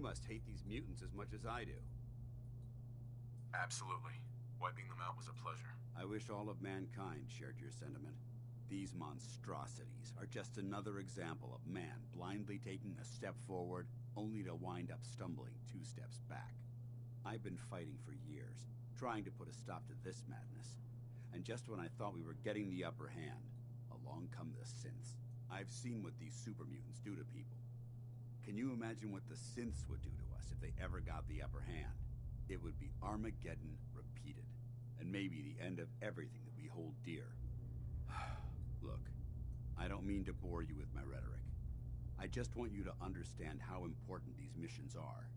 You must hate these mutants as much as I do. Absolutely. Wiping them out was a pleasure. I wish all of mankind shared your sentiment. These monstrosities are just another example of man blindly taking a step forward, only to wind up stumbling 2 steps back. I've been fighting for years, trying to put a stop to this madness. And just when I thought we were getting the upper hand, along come the synths. I've seen what these super mutants do to people. Can you imagine what the synths would do to us if they ever got the upper hand? It would be Armageddon repeated, and maybe the end of everything that we hold dear. Look, I don't mean to bore you with my rhetoric. I just want you to understand how important these missions are.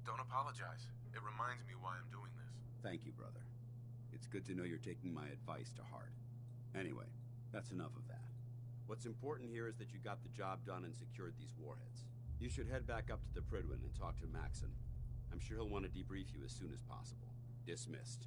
Don't apologize. It reminds me why I'm doing this. Thank you, brother. It's good to know you're taking my advice to heart. Anyway, that's enough of that. What's important here is that you got the job done and secured these warheads. You should head back up to the Prydwen and talk to Maxon. I'm sure he'll want to debrief you as soon as possible. Dismissed.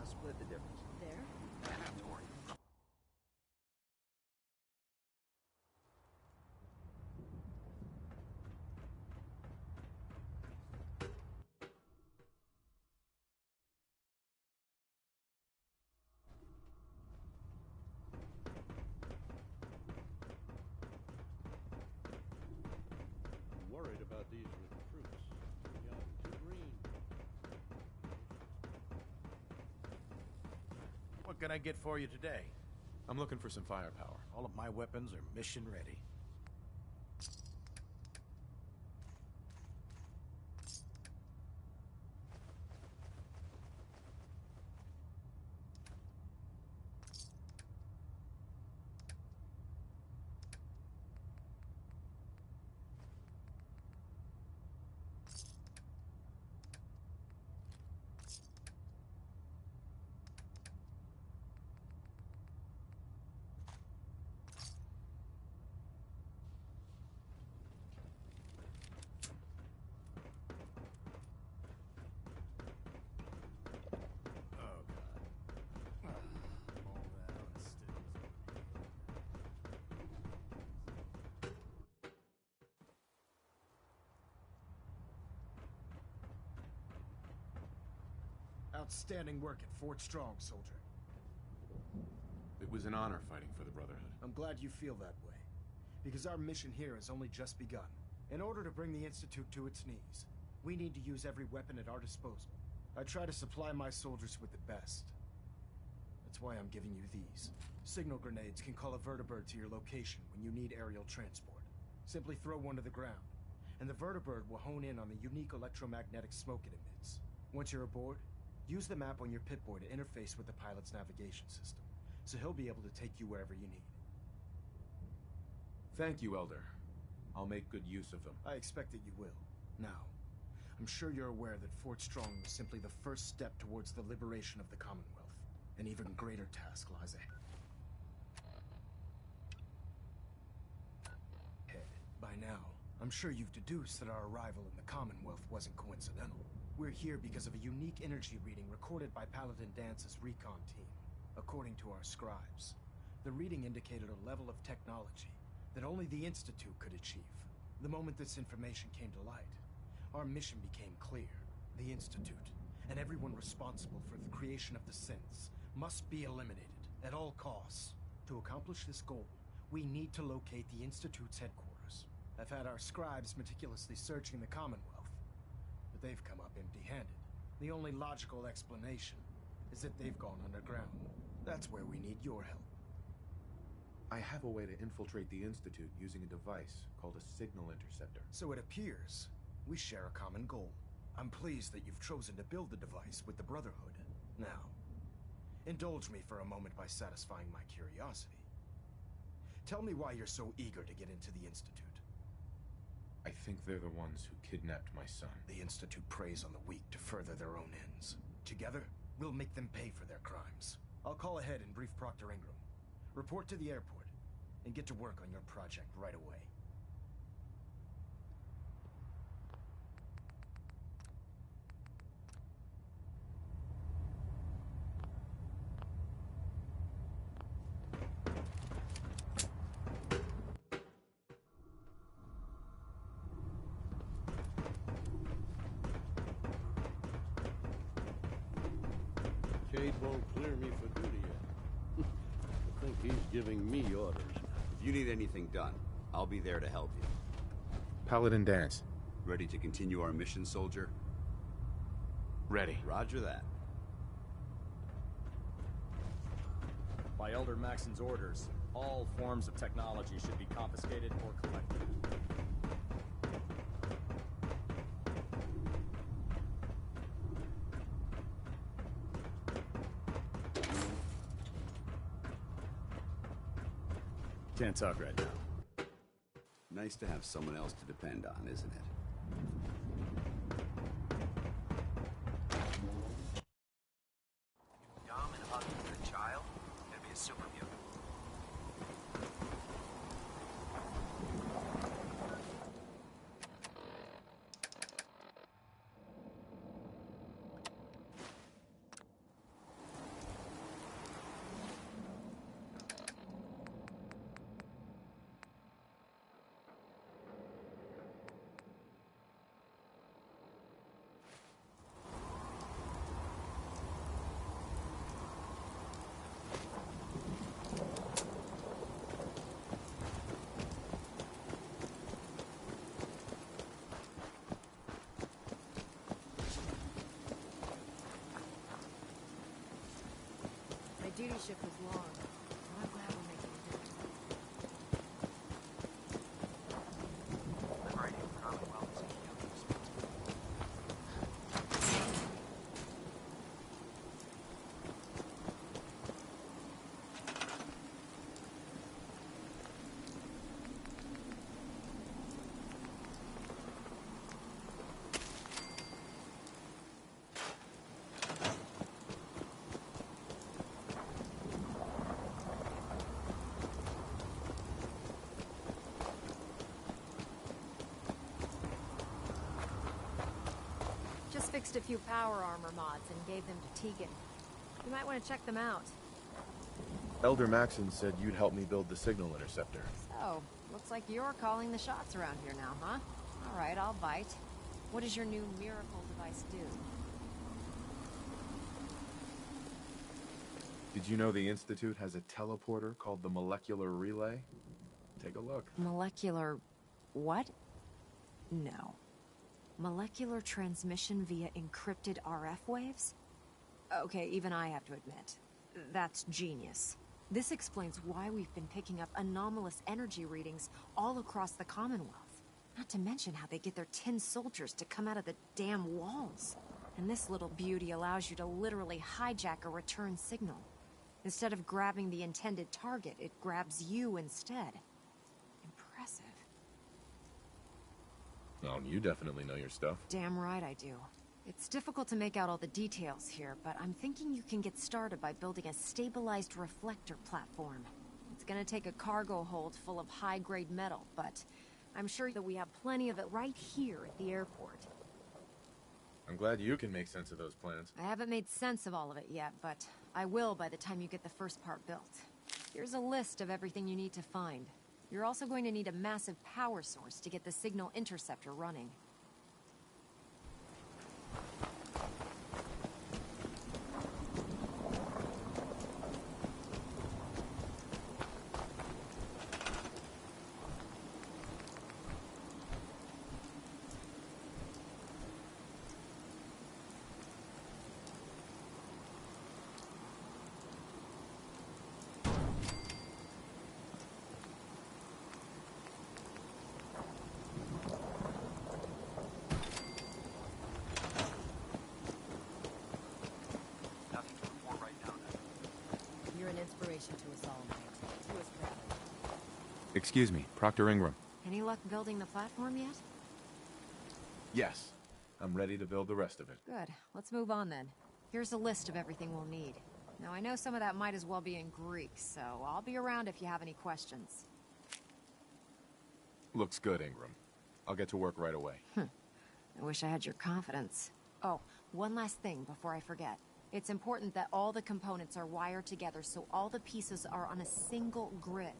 Split the difference. There? I don't have to worry. I'm worried about these recruits. Too young, too green. What can I get for you today? I'm looking for some firepower. All of my weapons are mission ready. outstanding work at Fort Strong, soldier. It was an honor fighting for the Brotherhood. I'm glad you feel that way, because our mission here has only just begun. In order to bring the Institute to its knees, we need to use every weapon at our disposal. I try to supply my soldiers with the best. That's why I'm giving you these. Signal grenades can call a vertibird to your location when you need aerial transport. Simply throw one to the ground, and the vertibird will hone in on the unique electromagnetic smoke it emits. Once you're aboard, use the map on your Pip-Boy to interface with the pilot's navigation system, so he'll be able to take you wherever you need. Thank you, Elder. I'll make good use of them. I expect that you will. Now, I'm sure you're aware that Fort Strong was simply the first step towards the liberation of the Commonwealth. An even greater task lies ahead. By now, I'm sure you've deduced that our arrival in the Commonwealth wasn't coincidental. We're here because of a unique energy reading recorded by Paladin Dance's recon team. According to our scribes, the reading indicated a level of technology that only the Institute could achieve. The moment this information came to light, our mission became clear. The Institute, and everyone responsible for the creation of the synths, must be eliminated at all costs. To accomplish this goal, we need to locate the Institute's headquarters. I've had our scribes meticulously searching the Commonwealth, but they've come up empty-handed. The only logical explanation is that they've gone underground. That's where we need your help. I have a way to infiltrate the Institute using a device called a signal interceptor. So it appears we share a common goal. I'm pleased that you've chosen to build the device with the Brotherhood. Now, indulge me for a moment by satisfying my curiosity. Tell me why you're so eager to get into the Institute. I think they're the ones who kidnapped my son. The Institute preys on the weak to further their own ends. Together, we'll make them pay for their crimes. I'll call ahead and brief Proctor Ingram. Report to the airport, and get to work on your project right away. Cade won't clear me for duty yet. I think he's giving me orders. If you need anything done, I'll be there to help you. Paladin Dance. Ready to continue our mission, soldier? Ready. Roger that. By Elder Maxon's orders, all forms of technology should be confiscated or collected. Can't talk right now. Nice to have someone else to depend on, isn't it? Dumb and ugly for a child? Gonna be a super mutant. My duty shift was long, but I'm glad we're making it here. Liberating the Commonwealth is a huge responsibility. Just fixed a few power armor mods and gave them to Tegan. You might want to check them out. Elder Maxon said you'd help me build the signal interceptor. So, looks like you're calling the shots around here now, huh? All right, I'll bite. What does your new miracle device do? Did you know the Institute has a teleporter called the Molecular Relay? Take a look. Molecular... what? No. Molecular transmission via encrypted RF waves? Okay, even I have to admit, that's genius. This explains why we've been picking up anomalous energy readings all across the Commonwealth. Not to mention how they get their tin soldiers to come out of the damn walls. And this little beauty allows you to literally hijack a return signal. Instead of grabbing the intended target, it grabs you instead. Impressive. Oh, you definitely know your stuff. Damn right I do. It's difficult to make out all the details here, but I'm thinking you can get started by building a stabilized reflector platform. It's gonna take a cargo hold full of high-grade metal, but I'm sure that we have plenty of it right here at the airport. I'm glad you can make sense of those plans. I haven't made sense of all of it yet, but I will by the time you get the first part built. Here's a list of everything you need to find. You're also going to need a massive power source to get the signal interceptor running. Nothing to report right now, then. You're an inspiration to us all, mate. To us proudly. Excuse me, Proctor Ingram. Any luck building the platform yet? Yes. I'm ready to build the rest of it. Good. Let's move on then. Here's a list of everything we'll need. Now, I know some of that might as well be in Greek, so I'll be around if you have any questions. Looks good, Ingram. I'll get to work right away. I wish I had your confidence. Oh, one last thing before I forget. It's important that all the components are wired together so all the pieces are on a single grid.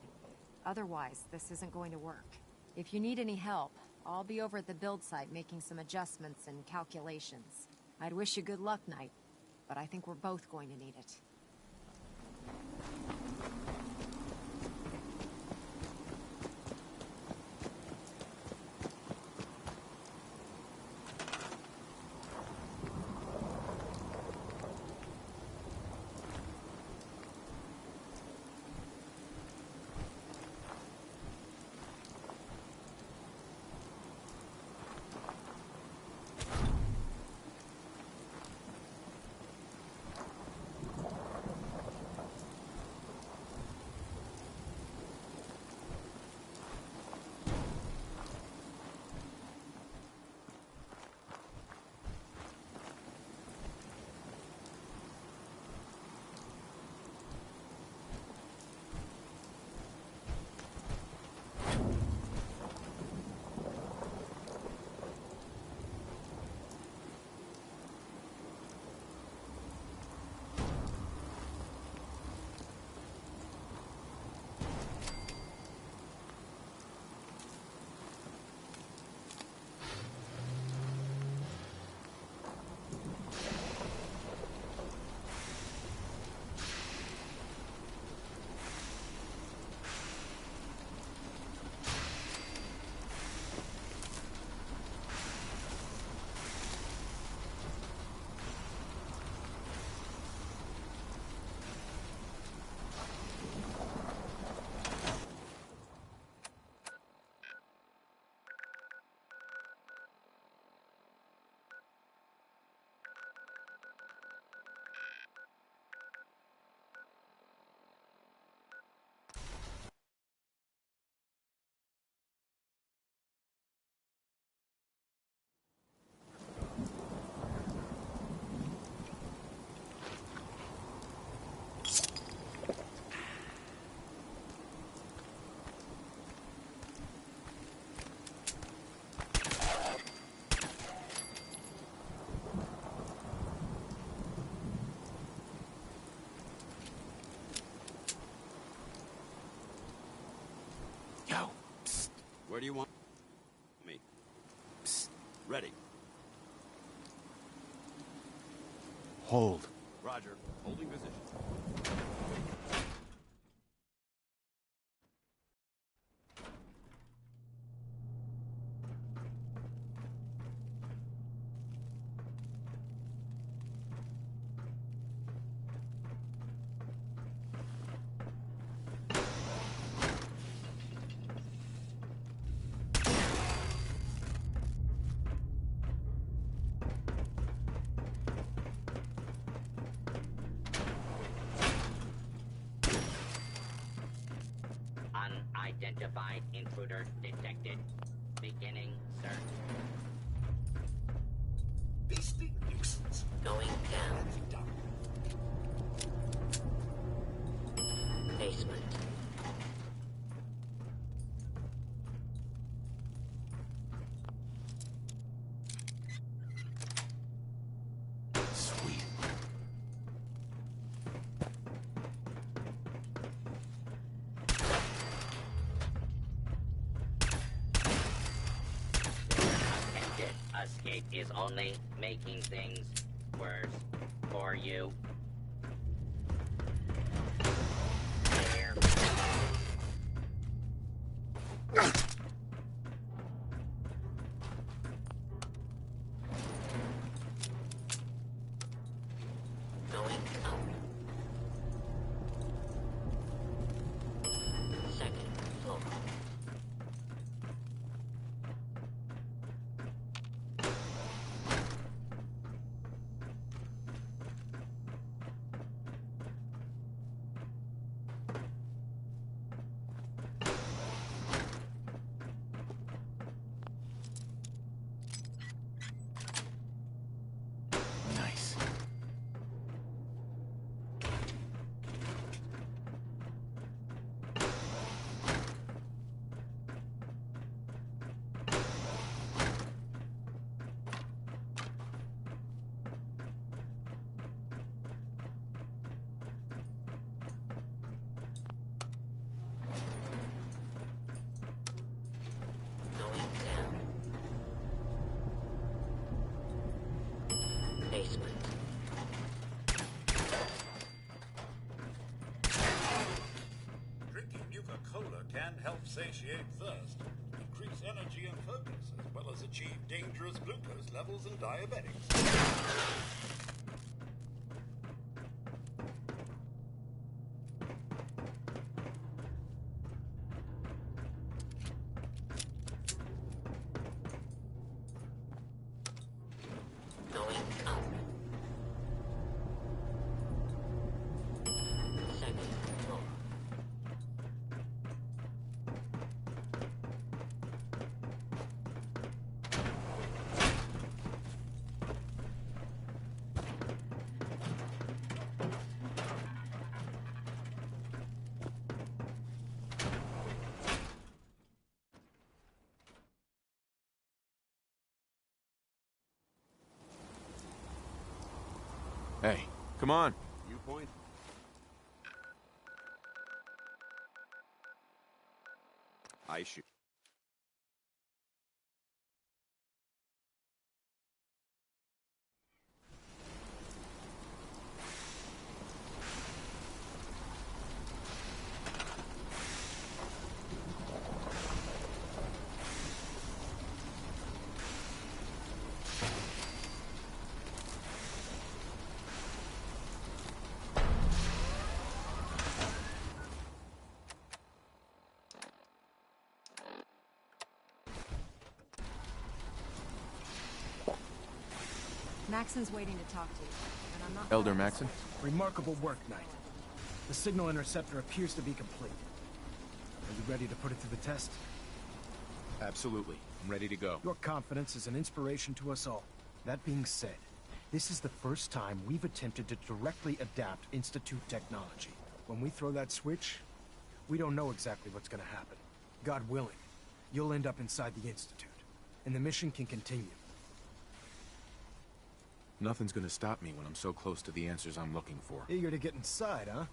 Otherwise, this isn't going to work. If you need any help, I'll be over at the build site making some adjustments and calculations. I'd wish you good luck, Knight, but I think we're both going to need it. Where do you want me? Psst. Ready. Hold. Roger. Holding position. Unidentified intruder detected. Beginning search. Beastly nuisance. Going down. Anything done? Basement. Sweet. Attempted escape is only making things worse for you. There. Going up. Second floor. Nice. Going down. Basement. Drinking Nuka-Cola can help satiate thirst, increase energy and focus, as well as achieve dangerous glucose levels in diabetics. Going up. Second floor. Hey, come on. Viewpoint. I shoot. Maxon's waiting to talk to you, and I'm not... Elder Maxon? Remarkable work, Knight. The signal interceptor appears to be complete. Are you ready to put it to the test? Absolutely. I'm ready to go. Your confidence is an inspiration to us all. That being said, this is the first time we've attempted to directly adapt Institute technology. When we throw that switch, we don't know exactly what's gonna happen. God willing, you'll end up inside the Institute, and the mission can continue. Nothing's gonna stop me when I'm so close to the answers I'm looking for. Eager to get inside, huh?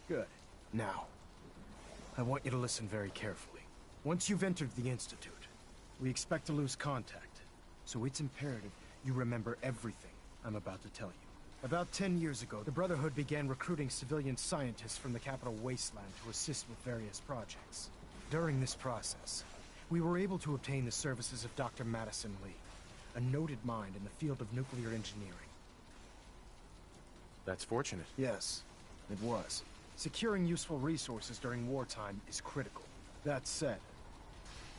Good. Now, I want you to listen very carefully. Once you've entered the Institute, we expect to lose contact, so it's imperative you remember everything I'm about to tell you. About 10 years ago, the Brotherhood began recruiting civilian scientists from the capital wasteland to assist with various projects. During this process, we were able to obtain the services of Dr. Madison Lee, a noted mind in the field of nuclear engineering. That's fortunate. Yes, it was. Securing useful resources during wartime is critical. That said,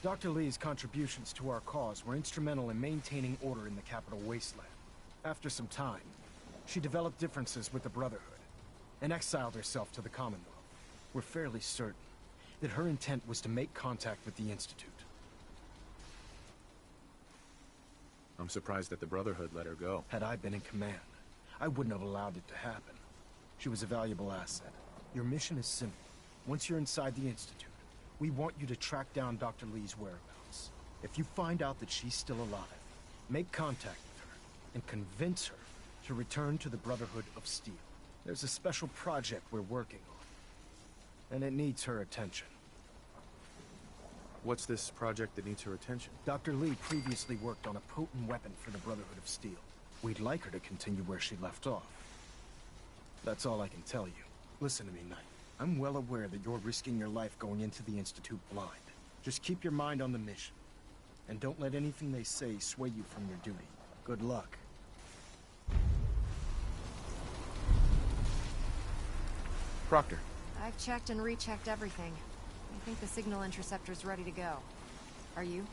Dr. Lee's contributions to our cause were instrumental in maintaining order in the capital wasteland. After some time, she developed differences with the Brotherhood and exiled herself to the Commonwealth. We're fairly certain that her intent was to make contact with the Institute. I'm surprised that the Brotherhood let her go. Had I been in command, I wouldn't have allowed it to happen. She was a valuable asset. Your mission is simple. Once you're inside the Institute, we want you to track down Dr. Lee's whereabouts. If you find out that she's still alive, make contact with her and convince her to return to the Brotherhood of Steel. There's a special project we're working on, and it needs her attention. What's this project that needs her attention? Dr. Lee previously worked on a potent weapon for the Brotherhood of Steel. We'd like her to continue where she left off. That's all I can tell you. Listen to me, Knight. I'm well aware that you're risking your life going into the Institute blind. Just keep your mind on the mission. And don't let anything they say sway you from your duty. Good luck. Proctor. I've checked and rechecked everything. I think the signal interceptor's ready to go. Are you?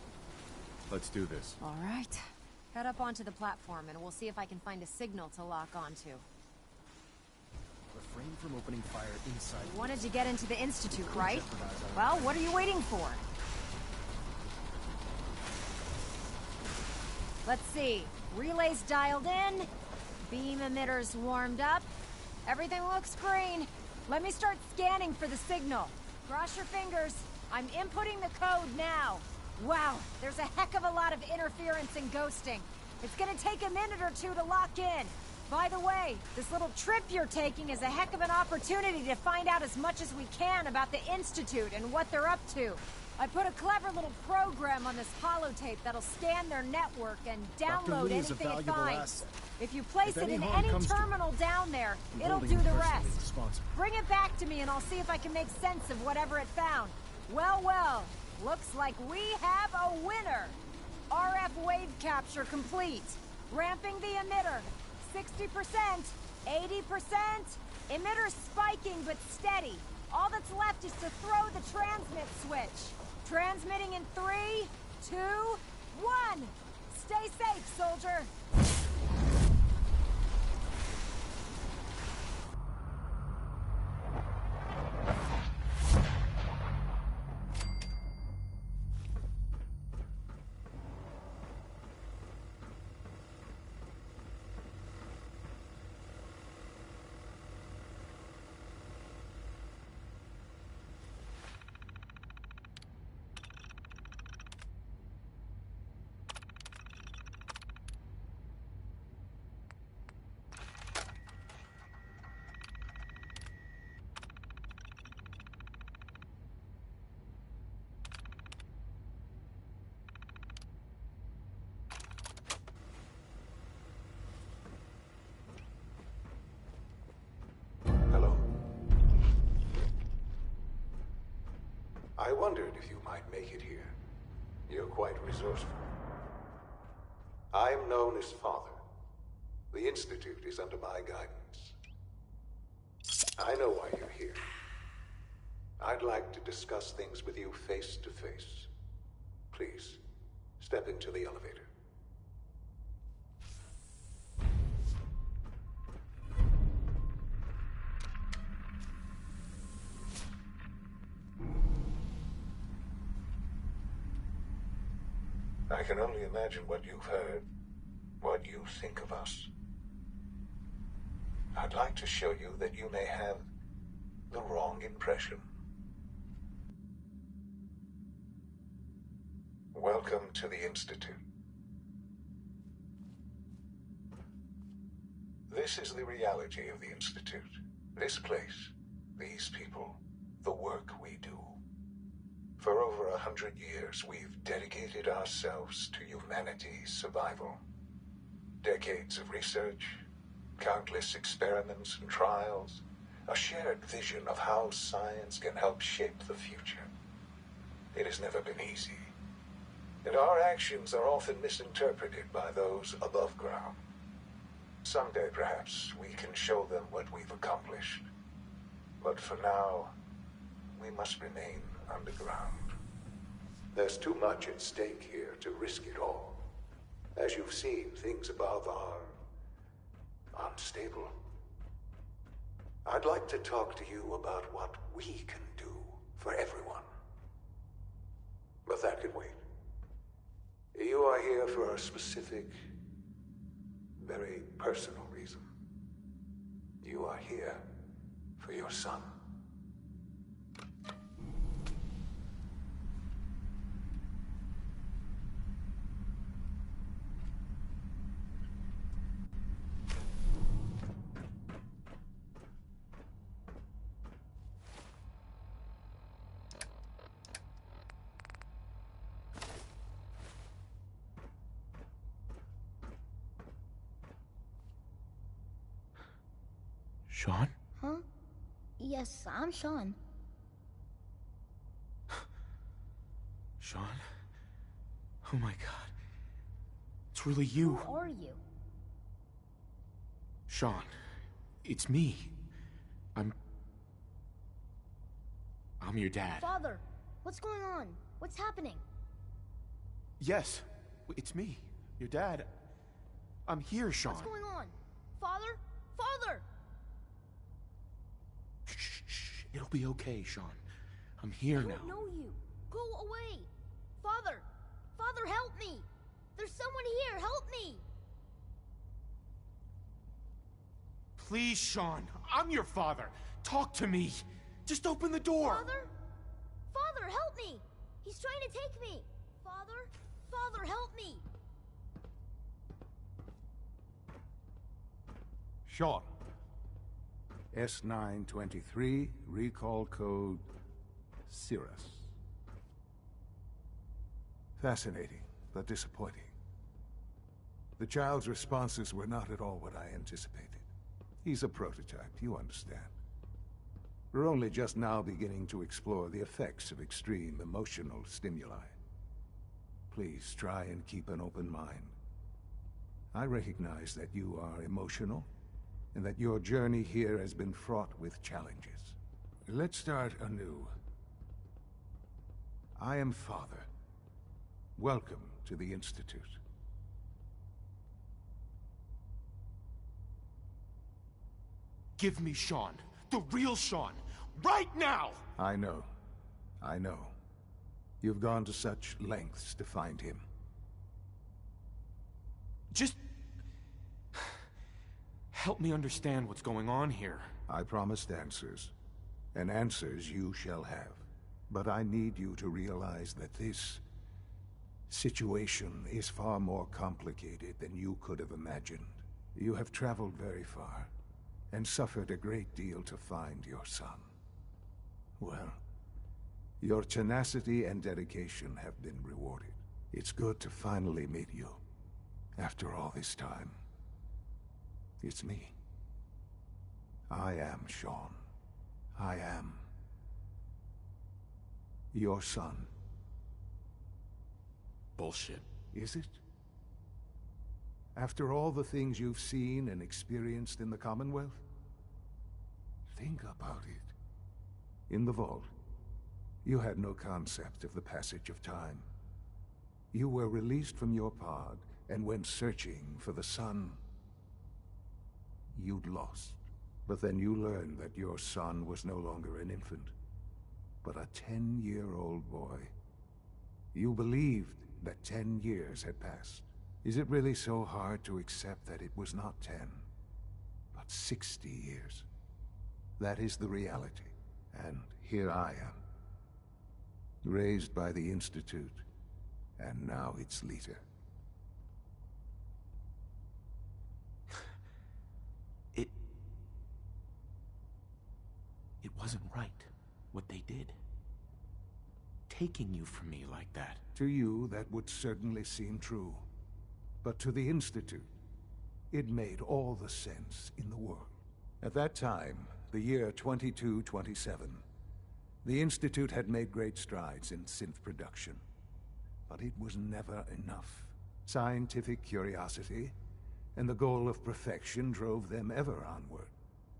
Let's do this. All right. Head up onto the platform and we'll see if I can find a signal to lock onto. Refrain from opening fire inside. You wanted to get into the Institute, right? Well, what are you waiting for? Let's see. Relays dialed in. Beam emitters warmed up. Everything looks green. Let me start scanning for the signal. Cross your fingers. I'm inputting the code now. Wow, there's a heck of a lot of interference and ghosting. It's gonna take a minute or two to lock in. By the way, this little trip you're taking is a heck of an opportunity to find out as much as we can about the Institute and what they're up to. I put a clever little program on this holotape that'll scan their network and download anything it finds. If you place it in any terminal down there, it'll do the rest. Bring it back to me and I'll see if I can make sense of whatever it found. Well, well, looks like we have a winner. RF wave capture complete. Ramping the emitter. 60%, 80%. Emitter spiking but steady. All that's left is to throw the transmit switch. Transmitting in 3, 2, 1. Stay safe, soldier. I wondered if you might make it here. You're quite resourceful. I'm known as Father. The Institute is under my guidance. I know why you're here. I'd like to discuss things with you face to face. Please, step into the elevator. I can only imagine what you've heard, what you think of us. I'd like to show you that you may have the wrong impression. Welcome to the Institute. This is the reality of the Institute. This place, these people, the work we do. For over 100 years, we've dedicated ourselves to humanity's survival. Decades of research, Countless experiments and trials, a shared vision of how science can help shape the future. It has never been easy, and our actions are often misinterpreted by those above ground. Someday, perhaps, we can show them what we've accomplished. But for now, we must remain underground. There's too much at stake here to risk it all. As you've seen, things above are unstable. I'd like to talk to you about what we can do for everyone. But that can wait. You are here for a specific, very personal reason. You are here for your son. Sean? Huh? Yes, I'm Sean. Sean? Oh my god. It's really you. Who are you? Sean, it's me. I'm your dad. Father, what's going on? What's happening? Yes, it's me, your dad. I'm here, Sean. What's going on? Father? Father! Shh. It'll be okay, Sean. I'm here now. I don't know you. Go away. Father! Father, help me! There's someone here. Help me! Please, Sean. I'm your father. Talk to me. Just open the door. Father? Father, help me! He's trying to take me. Father? Father, help me! Sean. S923, recall code Cirrus. Fascinating, but disappointing. The child's responses were not at all what I anticipated. He's a prototype, you understand. We're only just now beginning to explore the effects of extreme emotional stimuli. Please try and keep an open mind. I recognize that you are emotional, and that your journey here has been fraught with challenges. Let's start anew. I am Father. Welcome to the Institute. Give me Sean. The real Sean. Right now! I know. You've gone to such lengths to find him. Just help me understand what's going on here. I promised answers, and answers you shall have. But I need you to realize that this situation is far more complicated than you could have imagined. You have traveled very far, and suffered a great deal to find your son. Well, your tenacity and dedication have been rewarded. It's good to finally meet you, after all this time. It's me. I am Sean. I am your son. Bullshit. Is it? After all the things you've seen and experienced in the Commonwealth? Think about it. In the vault, you had no concept of the passage of time. You were released from your pod and went searching for the sun you'd lost. But then you learned that your son was no longer an infant, but a 10-year-old boy. You believed that 10 years had passed. Is it really so hard to accept that it was not 10, but 60 years? That is the reality, and here I am, raised by the Institute, and now its leader. It wasn't right, what they did. Taking you from me like that. To you, that would certainly seem true. But to the Institute, It made all the sense in the world. At that time, the year 2227, the Institute had made great strides in synth production. But it was never enough. Scientific curiosity and the goal of perfection drove them ever onward.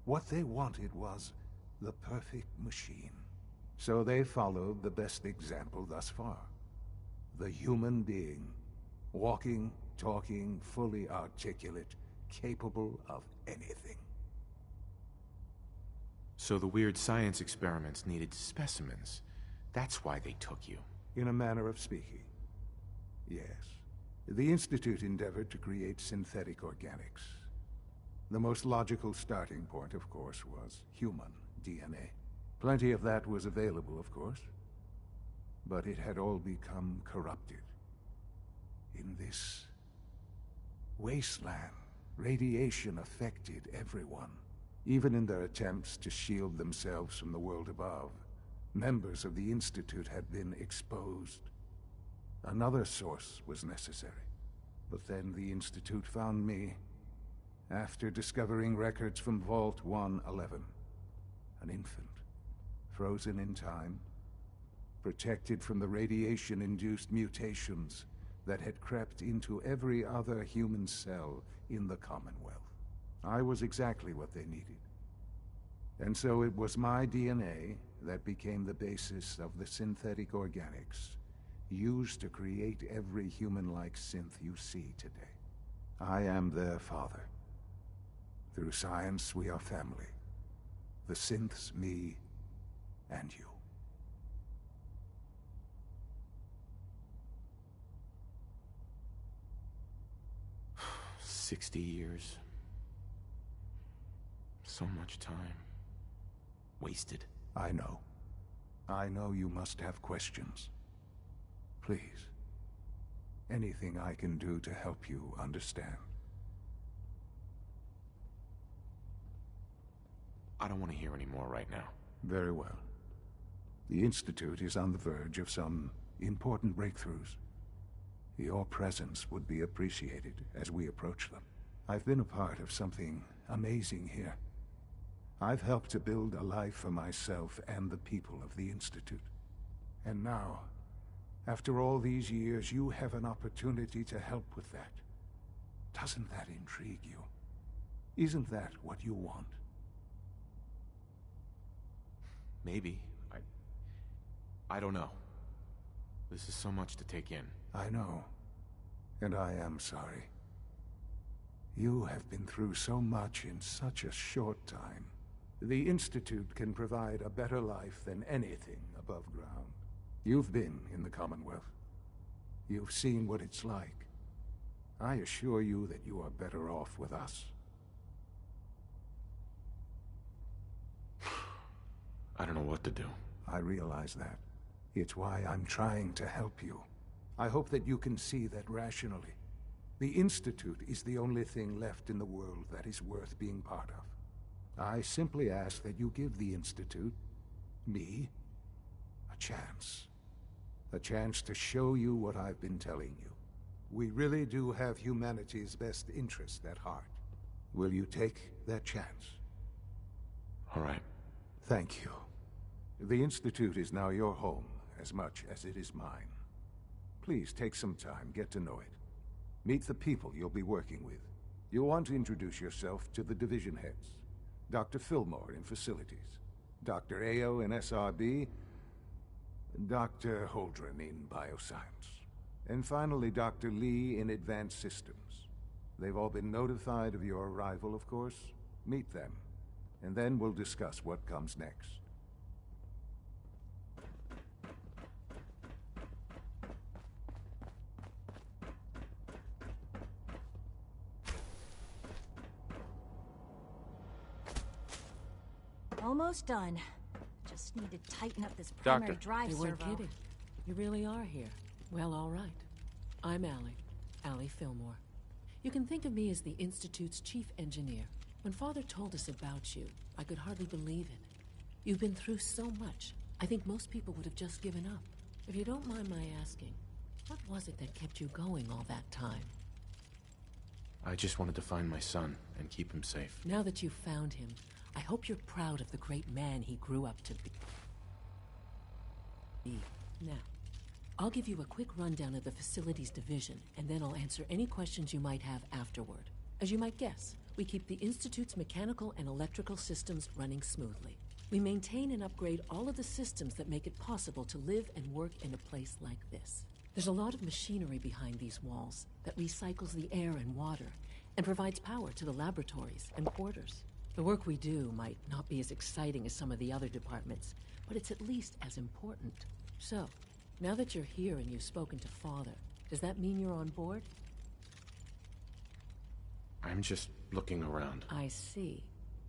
What they wanted was the perfect machine. So they followed the best example thus far. The human being. Walking, talking, fully articulate, capable of anything. So the weird science experiments needed specimens. That's why they took you. In a manner of speaking. Yes. The Institute endeavored to create synthetic organics. The most logical starting point, of course, was human DNA. Plenty of that was available, of course. But it had all become corrupted. In this wasteland, radiation affected everyone. Even in their attempts to shield themselves from the world above, members of the Institute had been exposed. Another source was necessary. But then the Institute found me after discovering records from Vault 111. An infant, frozen in time, protected from the radiation-induced mutations that had crept into every other human cell in the Commonwealth. I was exactly what they needed. And so it was my DNA that became the basis of the synthetic organics used to create every human-like synth you see today. I am their father. Through science, we are family. The synths, me, and you. "60 years. So much time. Wasted." I know. I know you must have questions. Please. Anything I can do to help you understand. I don't want to hear any more right now. Very well. The Institute is on the verge of some important breakthroughs. Your presence would be appreciated as we approach them. I've been a part of something amazing here. I've helped to build a life for myself and the people of the Institute. And now, after all these years, you have an opportunity to help with that. Doesn't that intrigue you? Isn't that what you want? Maybe. I don't know. This is so much to take in. I know. And I am sorry. You have been through so much in such a short time. The Institute can provide a better life than anything above ground. You've been in the Commonwealth. You've seen what it's like. I assure you that you are better off with us. I don't know what to do. I realize that. It's why I'm trying to help you. I hope that you can see that rationally. The Institute is the only thing left in the world that is worth being part of. I simply ask that you give the Institute, me, a chance. A chance to show you what I've been telling you. We really do have humanity's best interest at heart. Will you take that chance? All right. Thank you. The Institute is now your home as much as it is mine. Please take some time, get to know it. Meet the people you'll be working with. You'll want to introduce yourself to the division heads. Dr. Fillmore in Facilities, Dr. Ayo in SRB, Dr. Holdren in Bioscience, and finally Dr. Lee in Advanced Systems. They've all been notified of your arrival, of course. Meet them, and then we'll discuss what comes next. Almost done. Just need to tighten up this primary drive servo. servo. They weren't kidding. You really are here. Well, all right. I'm Allie Fillmore. You can think of me as the Institute's chief engineer. When Father told us about you, I could hardly believe it. You've been through so much. I think most people would have just given up. If you don't mind my asking, what was it that kept you going all that time? I just wanted to find my son and keep him safe. Now that you've found him, I hope you're proud of the great man he grew up to be. Now, I'll give you a quick rundown of the facilities division, and then I'll answer any questions you might have afterward. As you might guess, we keep the Institute's mechanical and electrical systems running smoothly. We maintain and upgrade all of the systems that make it possible to live and work in a place like this. There's a lot of machinery behind these walls that recycles the air and water and provides power to the laboratories and quarters. The work we do might not be as exciting as some of the other departments, but it's at least as important. So, now that you're here and you've spoken to Father, does that mean you're on board? I'm just looking around. I see.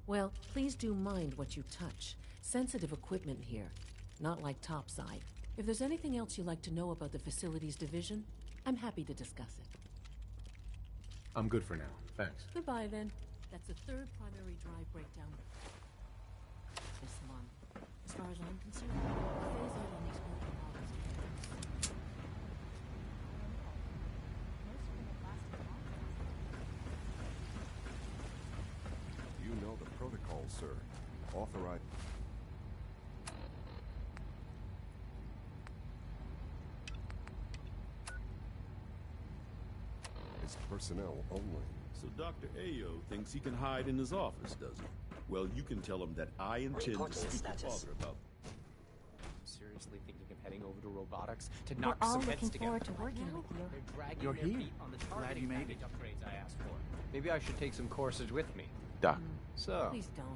Well, please do mind what you touch. Sensitive equipment here, not like topside. If there's anything else you'd like to know about the facilities division, I'm happy to discuss it. I'm good for now, thanks. Goodbye, then. That's the third primary drive breakdown this month. As far as I'm concerned, I'll phase out on these older models. You know the protocol, sir. Authorize... It's personnel only. So Dr. Ayo thinks he can hide in his office, does he? Well, you can tell him that I intend to speak to Father about... Seriously thinking of heading over to robotics to We're knock all some heads looking together? forward to working with you. They're dragging You're their here. feet on the Glad you targeting made it. package upgrades I asked for. Maybe I should take some courses with me. Doc. So, Please don't.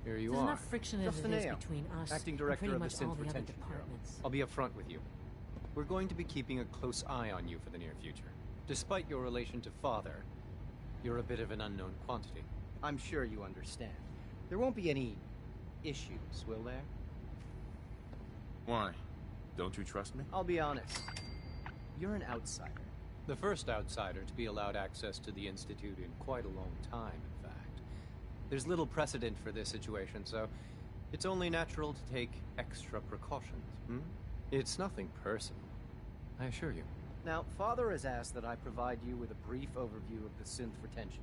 here you There's are. enough friction as Justin it is Ayo, between us acting and director pretty of the much all Synth the other Retention Bureau. departments. I'll be upfront with you. We're going to be keeping a close eye on you for the near future. Despite your relation to Father, you're a bit of an unknown quantity. I'm sure you understand. There won't be any issues, will there? Why? Don't you trust me? I'll be honest. You're an outsider. The first outsider to be allowed access to the Institute in quite a long time, in fact. There's little precedent for this situation, so it's only natural to take extra precautions. It's nothing personal, I assure you. Now, Father has asked that I provide you with a brief overview of the synth retention.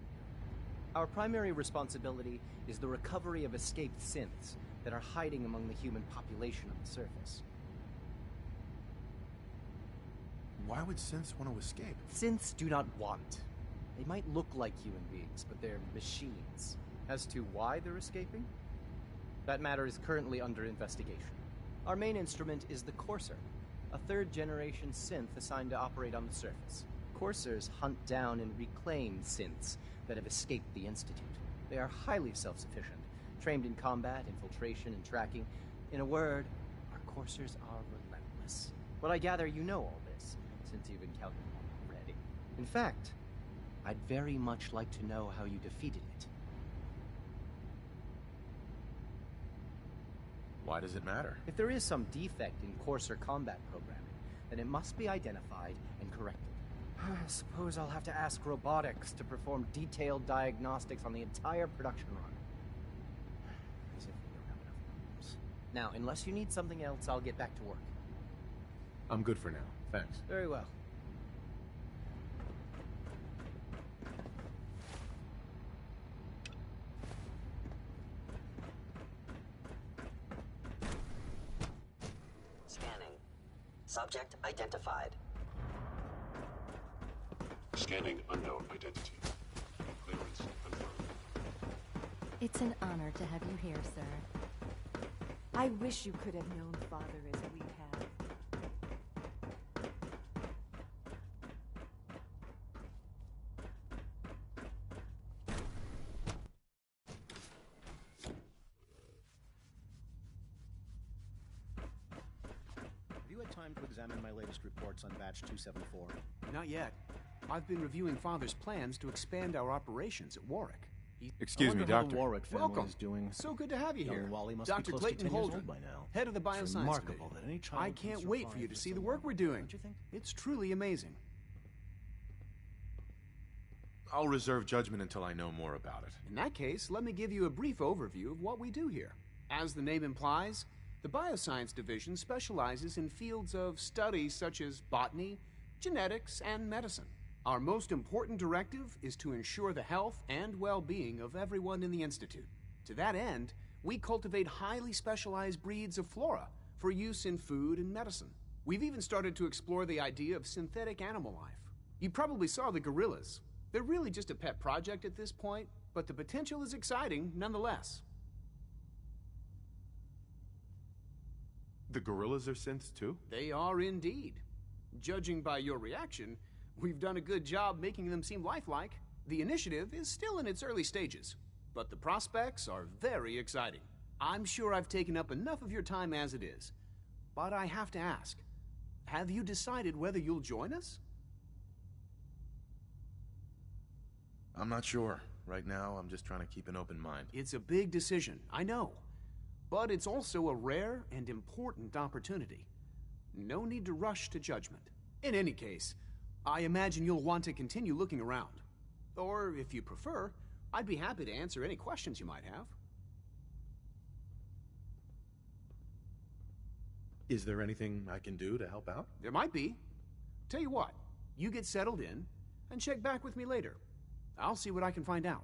Our primary responsibility is the recovery of escaped synths that are hiding among the human population on the surface. Why would synths want to escape? Synths do not want. They might look like human beings, but they're machines. As to why they're escaping? That matter is currently under investigation. Our main instrument is the Courser, a third-generation synth assigned to operate on the surface. Coursers hunt down and reclaim synths that have escaped the Institute. They are highly self-sufficient, trained in combat, infiltration, and tracking. In a word, our Coursers are relentless. But I gather you know all this, since you've encountered one already. In fact, I'd very much like to know how you defeated it. Why does it matter? If there is some defect in Courser combat programming, then it must be identified and corrected. I suppose I'll have to ask robotics to perform detailed diagnostics on the entire production run. As if we don't have enough problems. Now, unless you need something else, I'll get back to work. I'm good for now, thanks. Very well. Scanning. Subject identified. Scanning unknown identity. Clearance confirmed. It's an honor to have you here, sir. I wish you could have known Father as we have. Have you had time to examine my latest reports on Batch 274? Not yet. I've been reviewing Father's plans to expand our operations at Warwick. Excuse me, I wonder how Doctor. the Warwick family Welcome. is doing. So good to have you Young here. Wally must Dr. be close Clayton to 10 years Holden, old by now. head of the It's Bioscience remarkable Division. that any child I can can't wait for survive you to for see so the work long, we're doing. don't you think? It's truly amazing. I'll reserve judgment until I know more about it. In that case, let me give you a brief overview of what we do here. As the name implies, the Bioscience Division specializes in fields of study such as botany, genetics, and medicine. Our most important directive is to ensure the health and well-being of everyone in the Institute. To that end, we cultivate highly specialized breeds of flora for use in food and medicine. We've even started to explore the idea of synthetic animal life. You probably saw the gorillas. They're really just a pet project at this point, but the potential is exciting nonetheless. The gorillas are synths too? They are indeed. Judging by your reaction, we've done a good job making them seem lifelike. The initiative is still in its early stages, but the prospects are very exciting. I'm sure I've taken up enough of your time as it is, but I have to ask, have you decided whether you'll join us? I'm not sure. Right now, I'm just trying to keep an open mind. It's a big decision, I know. But it's also a rare and important opportunity. No need to rush to judgment. In any case, I imagine you'll want to continue looking around. Or, if you prefer, I'd be happy to answer any questions you might have. Is there anything I can do to help out? There might be. Tell you what, you get settled in, and check back with me later. I'll see what I can find out.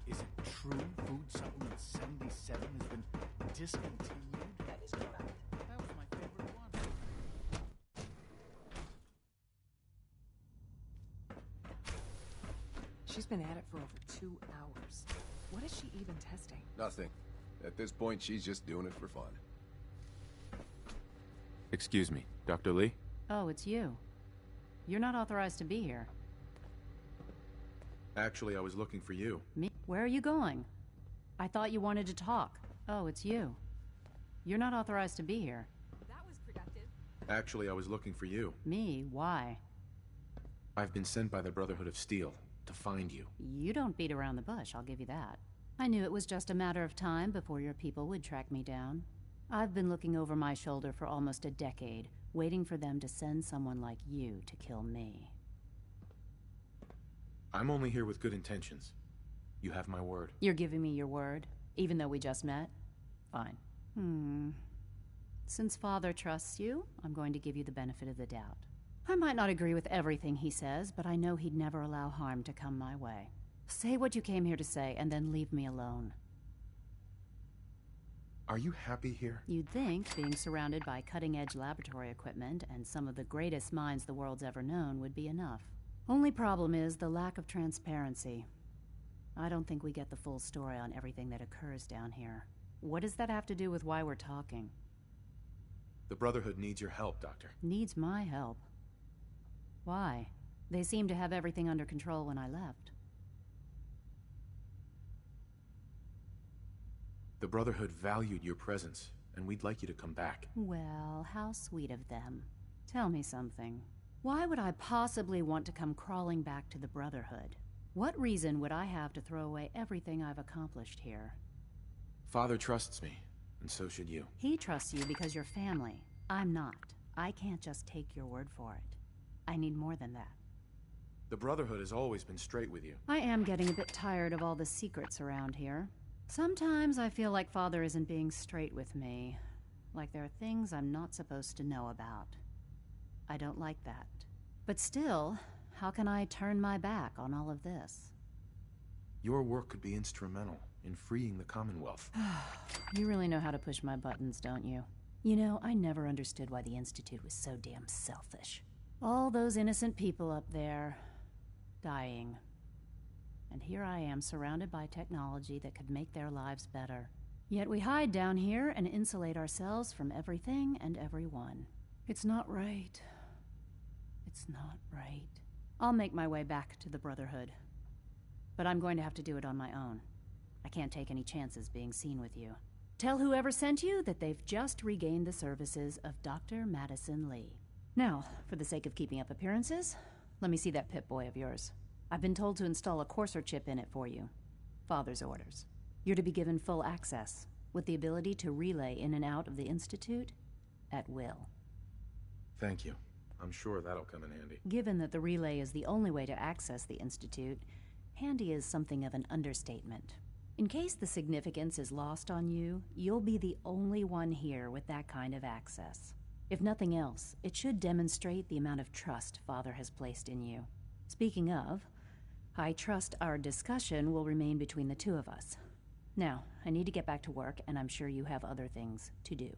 Is it true Food Supplement 77 has been discontinued? That is correct. That was my favorite one. She's been at it for over 2 hours. What is she even testing? Nothing. At this point, she's just doing it for fun. Excuse me, Dr. Lee? Oh, it's you. You're not authorized to be here. Actually, I was looking for you. Me? Where are you going? I thought you wanted to talk. Oh, it's you. You're not authorized to be here. That was productive. Actually, I was looking for you. Me? Why? I've been sent by the Brotherhood of Steel to find you. You don't beat around the bush, I'll give you that. I knew it was just a matter of time before your people would track me down. I've been looking over my shoulder for almost a decade, waiting for them to send someone like you to kill me. I'm only here with good intentions. You have my word. You're giving me your word, even though we just met? Fine. Since Father trusts you, I'm going to give you the benefit of the doubt. I might not agree with everything he says, but I know he'd never allow harm to come my way. Say what you came here to say, and then leave me alone. Are you happy here? You'd think being surrounded by cutting-edge laboratory equipment and some of the greatest minds the world's ever known would be enough. Only problem is the lack of transparency. I don't think we get the full story on everything that occurs down here. What does that have to do with why we're talking? The Brotherhood needs your help, Doctor. Needs my help? Why? They seemed to have everything under control when I left. The Brotherhood valued your presence, and we'd like you to come back. Well, how sweet of them. Tell me something. Why would I possibly want to come crawling back to the Brotherhood? What reason would I have to throw away everything I've accomplished here? Father trusts me, and so should you. He trusts you because you're family. I'm not. I can't just take your word for it. I need more than that. The Brotherhood has always been straight with you. I am getting a bit tired of all the secrets around here. Sometimes I feel like Father isn't being straight with me. Like there are things I'm not supposed to know about. I don't like that. But still, how can I turn my back on all of this? Your work could be instrumental in freeing the Commonwealth. You really know how to push my buttons, don't you? You know, I never understood why the Institute was so damn selfish. All those innocent people up there, dying. And here I am surrounded by technology that could make their lives better. Yet we hide down here and insulate ourselves from everything and everyone. It's not right. It's not right. I'll make my way back to the Brotherhood. But I'm going to have to do it on my own. I can't take any chances being seen with you. Tell whoever sent you that they've just regained the services of Dr. Madison Lee. Now, for the sake of keeping up appearances, let me see that Pip-Boy of yours. I've been told to install a courser chip in it for you. Father's orders. You're to be given full access, with the ability to relay in and out of the Institute at will. Thank you. I'm sure that'll come in handy. Given that the relay is the only way to access the Institute, handy is something of an understatement. In case the significance is lost on you, you'll be the only one here with that kind of access. If nothing else, it should demonstrate the amount of trust Father has placed in you. Speaking of, I trust our discussion will remain between the two of us. Now, I need to get back to work, and I'm sure you have other things to do.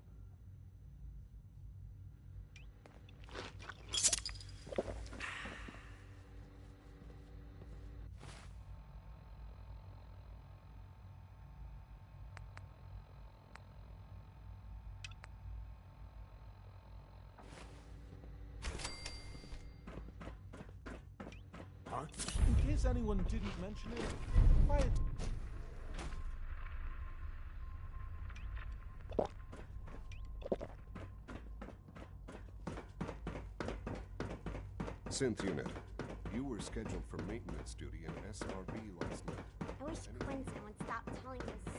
In case anyone didn't mention it, quiet. Synth unit, you were scheduled for maintenance duty in SRB last night. I wish Quincy would stop telling me